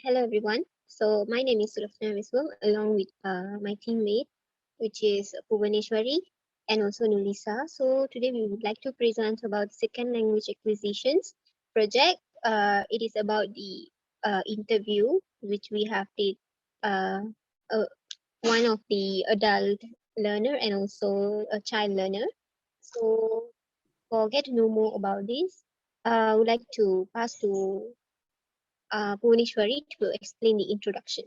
Hello everyone. So my name is Sulafna Viswam along with my teammate which is Bhuvaneshwari and also Nulisa. So today we would like to present about second language acquisitions project. It is about the interview which we have did uh, uh, one of the adult learner and also a child learner. So for get to know more about this, I would like to pass to Bhuvaneshwari to explain the introduction.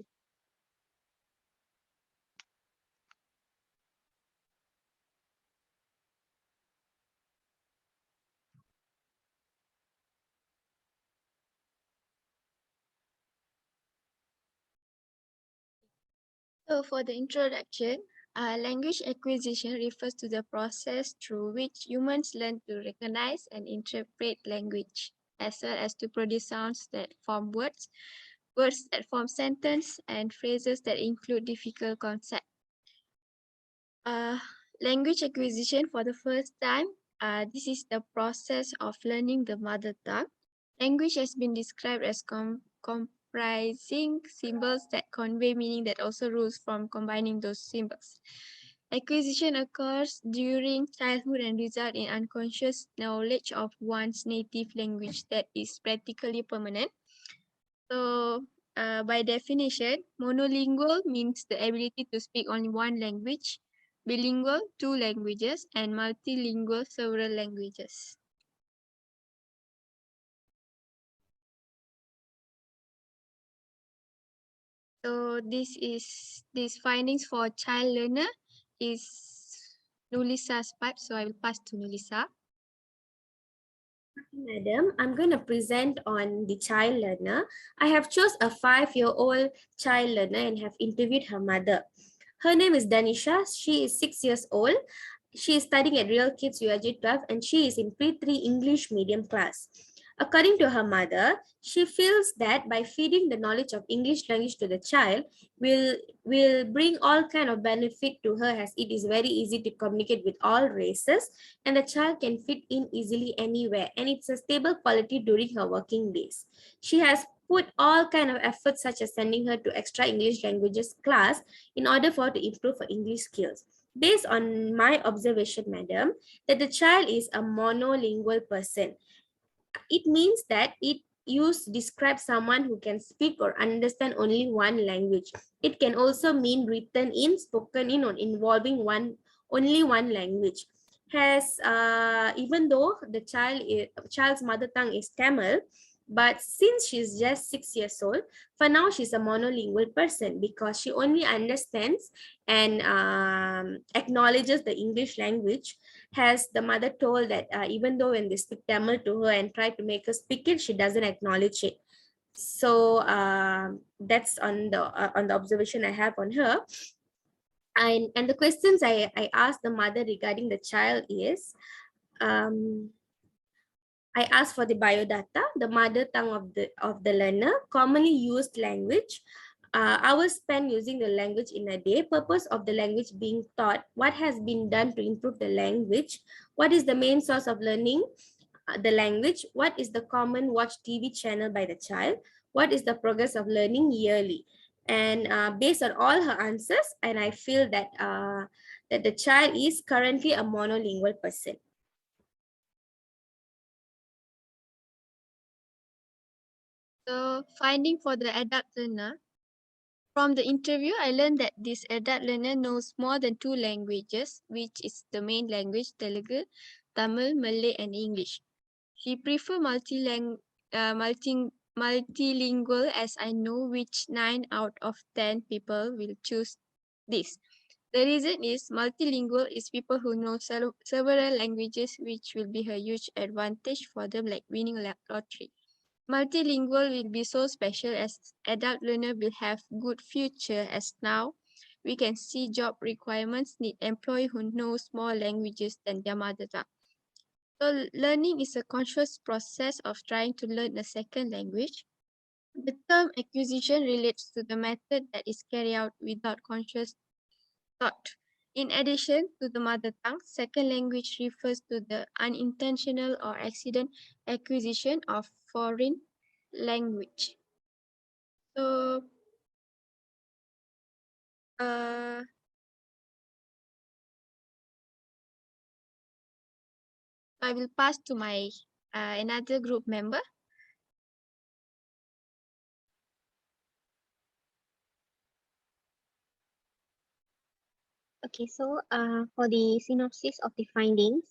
So for the introduction, language acquisition refers to the process through which humans learn to recognize and interpret language, as well as to produce sounds that form words, words that form sentences, and phrases that include difficult concepts. Language acquisition for the first time, this is the process of learning the mother tongue. Language has been described as comprising symbols that convey meaning that also rules from combining those symbols. Acquisition occurs during childhood and results in unconscious knowledge of one's native language that is practically permanent. So, by definition, monolingual means the ability to speak only one language, bilingual, two languages, and multilingual, several languages. So these findings for child learner is Nulisa's part. So I will pass to Nulisa. Madam, I'm going to present on the child learner. I have chose a 5-year-old child learner and have interviewed her mother. Her name is Danisha. She is 6 years old. She is studying at Real Kids URG 12 and she is in Pre-3 English medium class. According to her mother, she feels that by feeding the knowledge of English language to the child will bring all kind of benefit to her, as it is very easy to communicate with all races and the child can fit in easily anywhere, and it's a stable quality during her working days. She has put all kind of efforts such as sending her to extra English languages class in order for her to improve her English skills. Based on my observation, madam, that the child is a monolingual person. It means that it used describe someone who can speak or understand only one language. It can also mean written in, spoken in, or involving only one language. Has even though the child's mother tongue is Tamil, but since she's just 6 years old, for now she's a monolingual person because she only understands and acknowledges the English language. Has the mother told that even though when they speak Tamil to her and try to make her speak it, she doesn't acknowledge it. So that's on the observation I have on her. And the questions I asked the mother regarding the child is, I asked for the biodata, the mother tongue of the learner, commonly used language, hours spent using the language in a day, purpose of the language being taught, what has been done to improve the language, what is the main source of learning the language, what is the common watch TV channel by the child, what is the progress of learning yearly. And based on all her answers, and I feel that that the child is currently a monolingual person. So finding for the adult learner. From the interview, I learned that this adult learner knows more than two languages, which is the main language, Telugu, Tamil, Malay, and English. She prefers multilingual, as I know which 9 out of 10 people will choose this. The reason is multilingual is people who know several languages, which will be a huge advantage for them, like winning a lottery. Multilingual will be so special as adult learner will have good future, as now we can see job requirements need employee who knows more languages than their mother tongue. So learning is a conscious process of trying to learn a second language. The term acquisition relates to the method that is carried out without conscious thought. In addition to the mother tongue, second language refers to the unintentional or accident acquisition of foreign language. So, uh, I will pass to my another group member. Okay, so for the synopsis of the findings,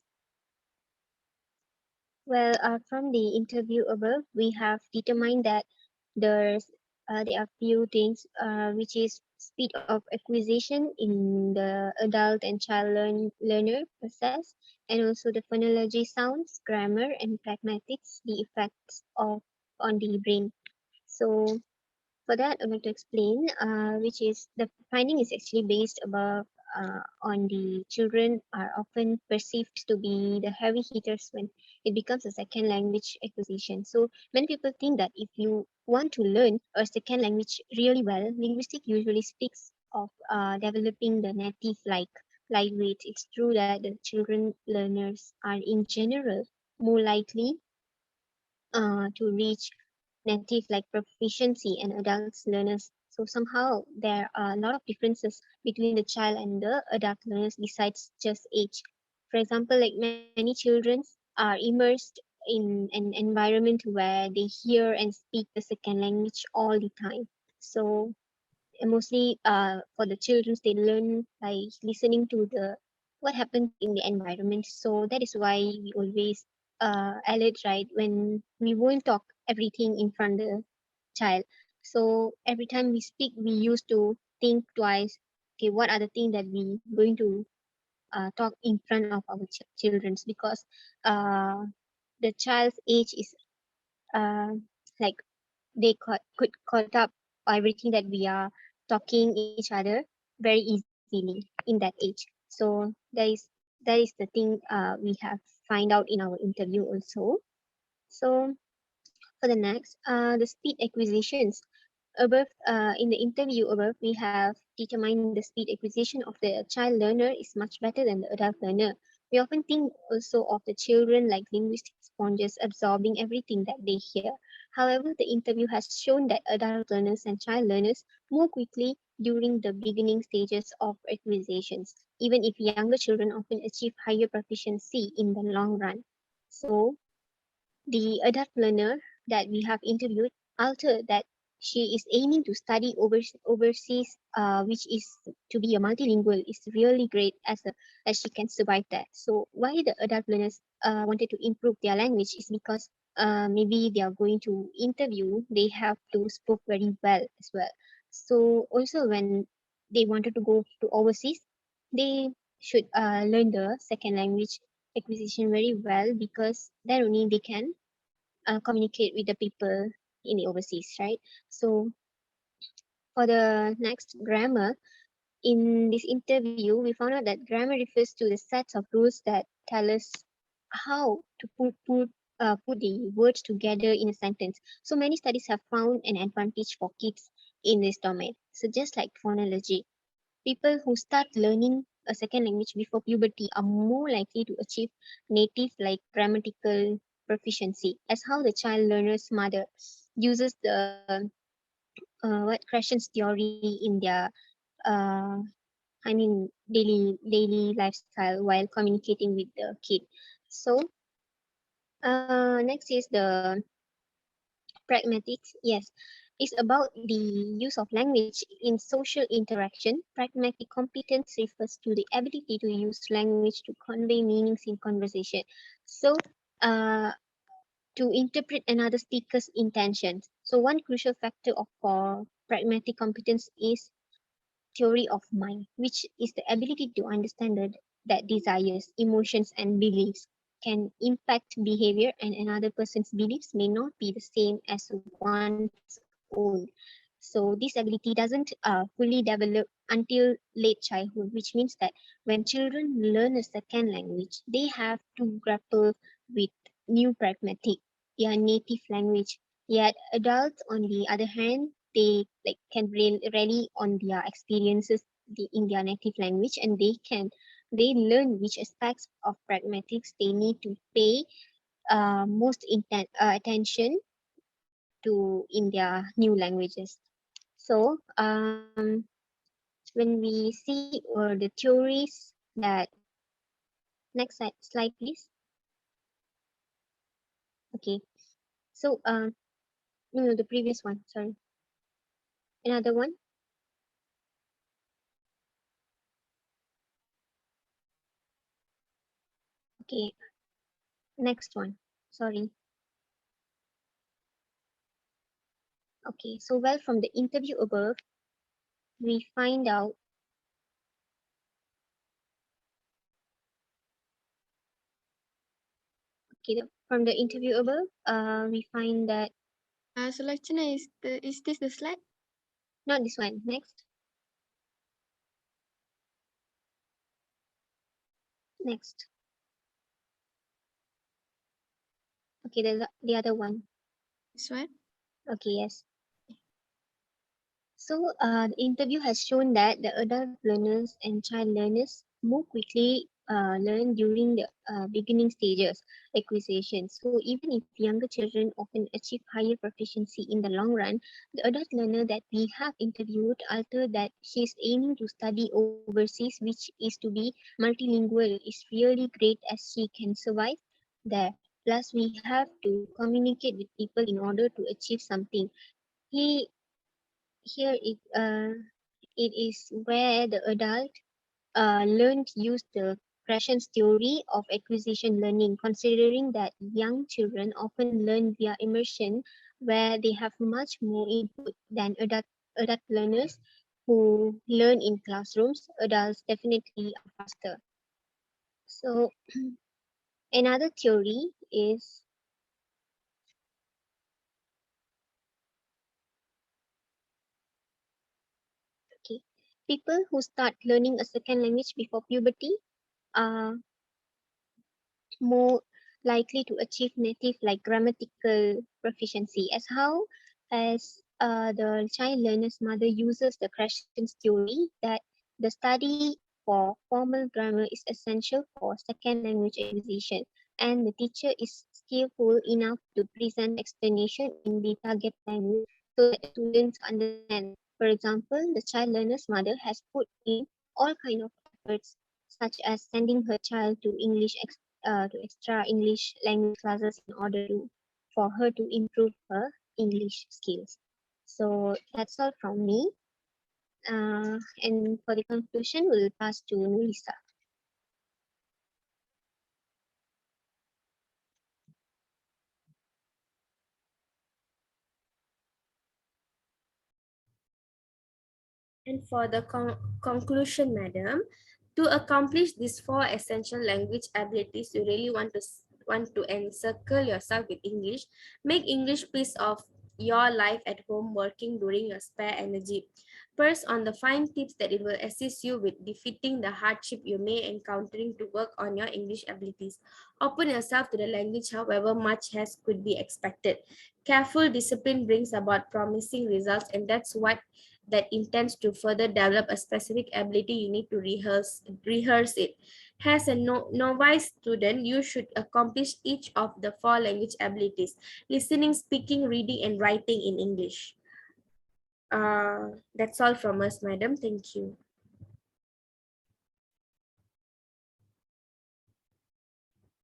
well, from the interview above, we have determined that there are few things, which is speed of acquisition in the adult and child learner process, and also the phonology, sounds, grammar, and pragmatics, the effects of on the brain. So for that, I'm going to explain, which is the finding is actually based above on the children are often perceived to be the heavy hitters when it becomes a second language acquisition. So many people think that if you want to learn a second language really well, linguistic usually speaks of developing the native like lightweight. It's true that the children learners are in general more likely to reach native like proficiency and adult learners. So somehow there are a lot of differences between the child and the adult learners besides just age. For example, like many children are immersed in an environment where they hear and speak the second language all the time. So mostly for the children they learn by listening to the what happens in the environment. So that is why we always alert, right, when we won't talk everything in front of the child. So every time we speak we used to think twice, okay, what are the things that we going to talk in front of our children, because uh, the child's age is uh, like they could caught up everything that we are talking each other very easily in that age. So that is the thing we have find out in our interview also. So for the next, the speed acquisitions. Above, in the interview above, we have determined the speed acquisition of the child learner is much better than the adult learner. We often think also of the children like linguistic sponges absorbing everything that they hear. However, the interview has shown that adult learners and child learners more quickly during the beginning stages of acquisitions, even if younger children often achieve higher proficiency in the long run. So, the adult learner that we have interviewed altered that she is aiming to study overseas, which is to be a multilingual, is really great as she can survive that. So why the adult learners wanted to improve their language is because maybe they are going to interview, they have to speak very well as well. So also when they wanted to go to overseas, they should learn the second language acquisition very well, because then only they can communicate with the people in the overseas, right? So for the next, grammar, in this interview, we found out that grammar refers to the sets of rules that tell us how to put the words together in a sentence. So many studies have found an advantage for kids in this domain. So just like phonology, people who start learning a second language before puberty are more likely to achieve native like grammatical proficiency, as how the child learner's mother uses the what Krashen's theory in their uh, daily lifestyle while communicating with the kid. So next is the pragmatics. Yes, it's about the use of language in social interaction. Pragmatic competence refers to the ability to use language to convey meanings in conversation. So, uh, to interpret another speaker's intentions. So, one crucial factor of pragmatic competence is theory of mind, which is the ability to understand that desires, emotions, and beliefs can impact behavior, and another person's beliefs may not be the same as one's own. So this ability doesn't fully develop until late childhood, which means that when children learn a second language, they have to grapple with new pragmatic, their native language. Yet adults, on the other hand, they like can rely on their experiences in their native language, and they learn which aspects of pragmatics they need to pay attention to in their new languages. So when we see the theories that next slide please. Okay. So no, the previous one. Sorry, another one. Okay, next one. Sorry. Okay. So well, from the interview above, we find out. Okay, from the interview above, we find that So Lachana, is this the slide? not this one. Next, next. Okay, the other one. This one? Okay, yes. So the interview has shown that the adult learners and child learners more quickly learn during the beginning stages acquisition. So even if younger children often achieve higher proficiency in the long run, the adult learner that we have interviewed altered that she is aiming to study overseas, which is to be multilingual, is really great as she can survive there. Plus, we have to communicate with people in order to achieve something. He here it is where the adult learn to use the Krashen's theory of acquisition learning, considering that young children often learn via immersion, where they have much more input than adult learners who learn in classrooms. Adults definitely are faster. So another theory is okay. People who start learning a second language before puberty are more likely to achieve native like grammatical proficiency as how as the child learner's mother uses the Krashen's theory that the study for formal grammar is essential for second language acquisition, and the teacher is skillful enough to present explanation in the target language so that students understand. For example, the child learner's mother has put in all kind of efforts such as sending her child to to extra English language classes in order for her to improve her English skills. So that's all from me. And for the conclusion, we'll pass to Lisa. And for the conclusion, madam, to accomplish these four essential language abilities, you really want to encircle yourself with English. Make English piece of your life at home, working during your spare energy. First, on the 5 tips that it will assist you with defeating the hardship you may encountering to work on your English abilities. Open yourself to the language, however much has could be expected. Careful discipline brings about promising results, and that's what that intends to further develop a specific ability. You need to rehearse it. As a novice student, you should accomplish each of the four language abilities: listening, speaking, reading, and writing in English. That's all from us, madam. Thank you.